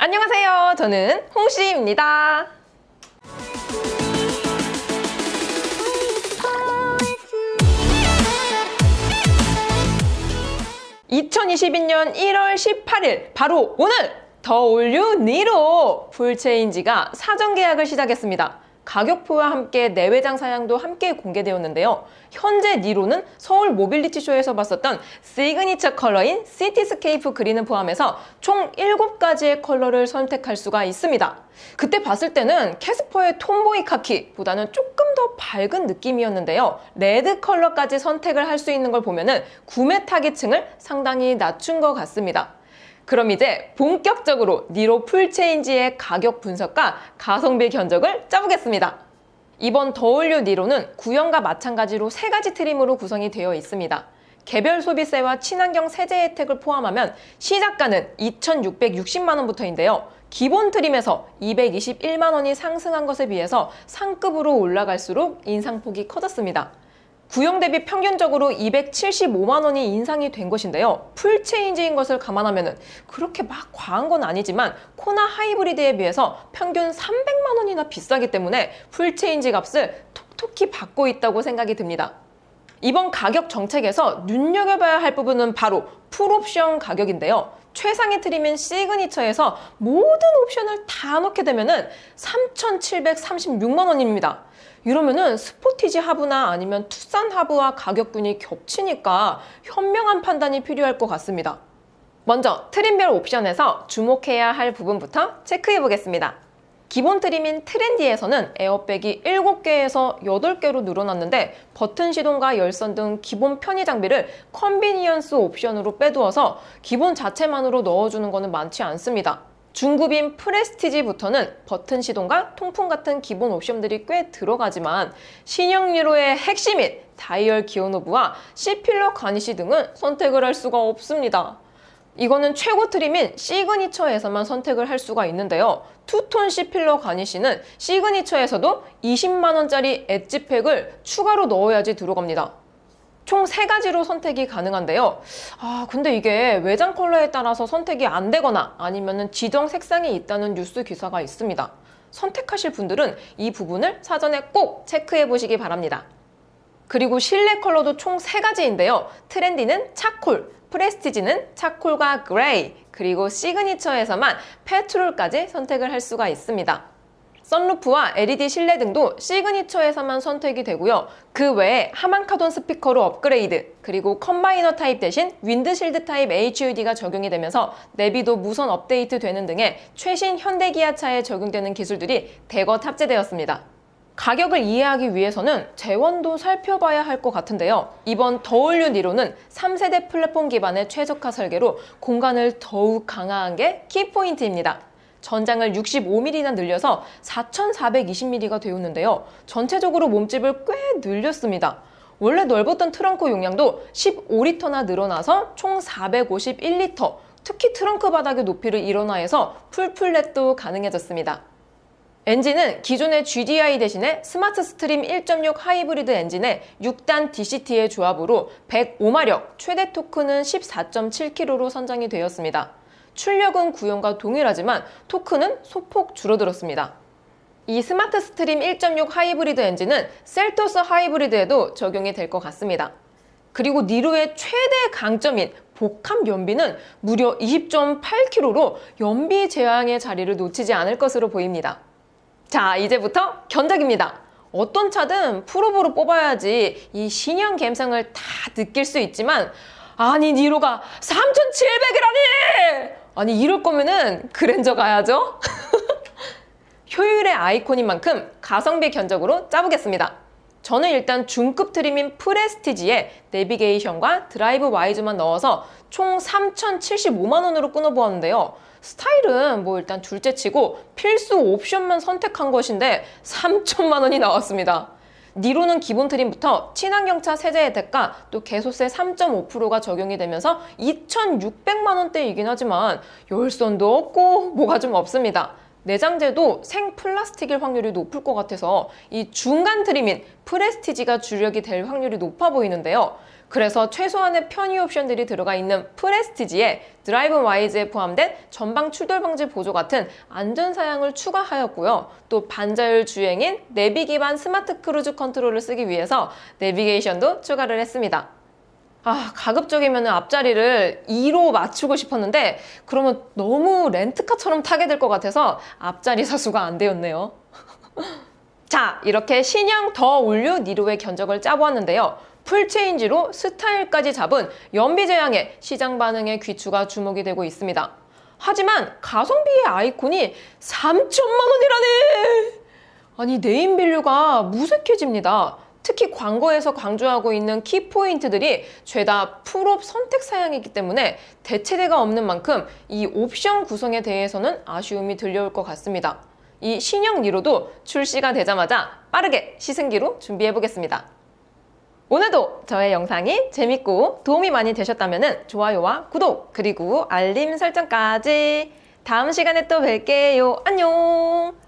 안녕하세요. 저는 홍시입니다. 2022년 1월 18일 바로 오늘 더 올류 니로 풀체인지가 사전 계약을 시작했습니다. 가격표와 함께 내외장 사양도 함께 공개되었는데요. 현재 니로는 서울 모빌리티 쇼에서 봤었던 시그니처 컬러인 시티스케이프 그린을 포함해서 총 7가지의 컬러를 선택할 수가 있습니다. 그때 봤을 때는 캐스퍼의 톰보이 카키보다는 조금 더 밝은 느낌이었는데요. 레드 컬러까지 선택을 할 수 있는 걸 보면은 구매 타깃층을 상당히 낮춘 것 같습니다. 그럼 이제 본격적으로 니로 풀체인지의 가격 분석과 가성비 견적을 짜보겠습니다. 이번 더 올류 니로는 구형과 마찬가지로 3가지 트림으로 구성이 되어 있습니다. 개별 소비세와 친환경 세제 혜택을 포함하면 시작가는 2,660만 원부터인데요. 기본 트림에서 221만 원이 상승한 것에 비해서 상급으로 올라갈수록 인상폭이 커졌습니다. 구형 대비 평균적으로 275만 원이 인상이 된 것인데요. 풀체인지인 것을 감안하면 그렇게 막 과한 건 아니지만 코나 하이브리드에 비해서 평균 300만 원이나 비싸기 때문에 풀체인지 값을 톡톡히 받고 있다고 생각이 듭니다. 이번 가격 정책에서 눈여겨봐야 할 부분은 바로 풀옵션 가격인데요. 최상위 트림인 시그니처에서 모든 옵션을 다 넣게 되면 3,736만 원입니다. 이러면은 스포티지 하부나 아니면 투싼 하부와 가격군이 겹치니까 현명한 판단이 필요할 것 같습니다. 먼저 트림별 옵션에서 주목해야 할 부분부터 체크해 보겠습니다. 기본 트림인 트렌디에서는 에어백이 7개에서 8개로 늘어났는데 버튼 시동과 열선 등 기본 편의 장비를 컨비니언스 옵션으로 빼두어서 기본 자체만으로 넣어주는 것은 많지 않습니다. 중급인 프레스티지부터는 버튼 시동과 통풍 같은 기본 옵션들이 꽤 들어가지만 신형 니로의 핵심인 다이얼 기어 노브와 C필러 가니쉬 등은 선택을 할 수가 없습니다. 이거는 최고 트림인 시그니처에서만 선택을 할 수가 있는데요. 투톤 C필러 가니쉬는 시그니처에서도 20만 원짜리 엣지팩을 추가로 넣어야지 들어갑니다. 총 3가지로 선택이 가능한데요. 근데 이게 외장 컬러에 따라서 선택이 안 되거나 아니면 지정 색상이 있다는 뉴스 기사가 있습니다. 선택하실 분들은 이 부분을 사전에 꼭 체크해 보시기 바랍니다. 그리고 실내 컬러도 총 3가지인데요. 트렌디는 차콜, 프레스티지는 차콜과 그레이, 그리고 시그니처에서만 페트롤까지 선택을 할 수가 있습니다. 선루프와 LED 실내 등도 시그니처에서만 선택이 되고요. 그 외에 하만카돈 스피커로 업그레이드, 그리고 컴바이너 타입 대신 윈드실드 타입 HUD가 적용이 되면서 내비도 무선 업데이트 되는 등의 최신 현대기아차에 적용되는 기술들이 대거 탑재되었습니다. 가격을 이해하기 위해서는 재원도 살펴봐야 할 것 같은데요. 이번 더 올류 니로는 3세대 플랫폼 기반의 최적화 설계로 공간을 더욱 강화한 게 키포인트입니다. 전장을 65mm나 늘려서 4,420mm가 되었는데요. 전체적으로 몸집을 꽤 늘렸습니다. 원래 넓었던 트렁크 용량도 15리터나 늘어나서 총 451리터, 특히 트렁크 바닥의 높이를 일원화해서 풀플랫도 가능해졌습니다. 엔진은 기존의 GDI 대신에 스마트 스트림 1.6 하이브리드 엔진의 6단 DCT의 조합으로 105마력, 최대 토크는 14.7kg로 선정이 되었습니다. 출력은 구형과 동일하지만 토크는 소폭 줄어들었습니다. 이 스마트 스트림 1.6 하이브리드 엔진은 셀토스 하이브리드에도 적용이 될 것 같습니다. 그리고 니로의 최대 강점인 복합 연비는 무려 20.8kg로 연비 제한의 자리를 놓치지 않을 것으로 보입니다. 자, 이제부터 견적입니다. 어떤 차든 프로보로 뽑아야지 이 신형 감성을 다 느낄 수 있지만 아니 니로가 3,700이라니! 아니 이럴 거면은 그랜저 가야죠? 효율의 아이콘인 만큼 가성비 견적으로 짜보겠습니다. 저는 일단 중급 트림인 프레스티지에 내비게이션과 드라이브 와이즈만 넣어서 총 3,075만 원으로 끊어보았는데요. 스타일은 일단 둘째치고 필수 옵션만 선택한 것인데 3천만 원이 나왔습니다. 니로는 기본 트림부터 친환경차 세제 혜택과 또 개소세 3.5%가 적용이 되면서 2,600만 원대이긴 하지만 열선도 없고 뭐가 좀 없습니다. 내장재도 생 플라스틱일 확률이 높을 것 같아서 이 중간 트림인 프레스티지가 주력이 될 확률이 높아 보이는데요. 그래서 최소한의 편의 옵션들이 들어가 있는 프레스티지에 드라이브 와이즈에 포함된 전방 충돌 방지 보조 같은 안전 사양을 추가하였고요. 또 반자율 주행인 내비 기반 스마트 크루즈 컨트롤을 쓰기 위해서 내비게이션도 추가를 했습니다. 가급적이면 앞자리를 2로 맞추고 싶었는데 그러면 너무 렌트카처럼 타게 될 것 같아서 앞자리 사수가 안 되었네요. 자, 이렇게 신형 더 올류 니로의 견적을 짜보았는데요. 풀체인지로 스타일까지 잡은 연비제향의 시장 반응에 귀추가 주목이 되고 있습니다. 하지만 가성비의 아이콘이 3천만 원이라네! 아니, 네임밸류가 무색해집니다. 특히 광고에서 강조하고 있는 키포인트들이 죄다 풀옵 선택 사양이기 때문에 대체대가 없는 만큼 이 옵션 구성에 대해서는 아쉬움이 들려올 것 같습니다. 이 신형 니로도 출시가 되자마자 빠르게 시승기로 준비해 보겠습니다. 오늘도 저의 영상이 재밌고 도움이 많이 되셨다면 좋아요와 구독 그리고 알림 설정까지 다음 시간에 또 뵐게요. 안녕.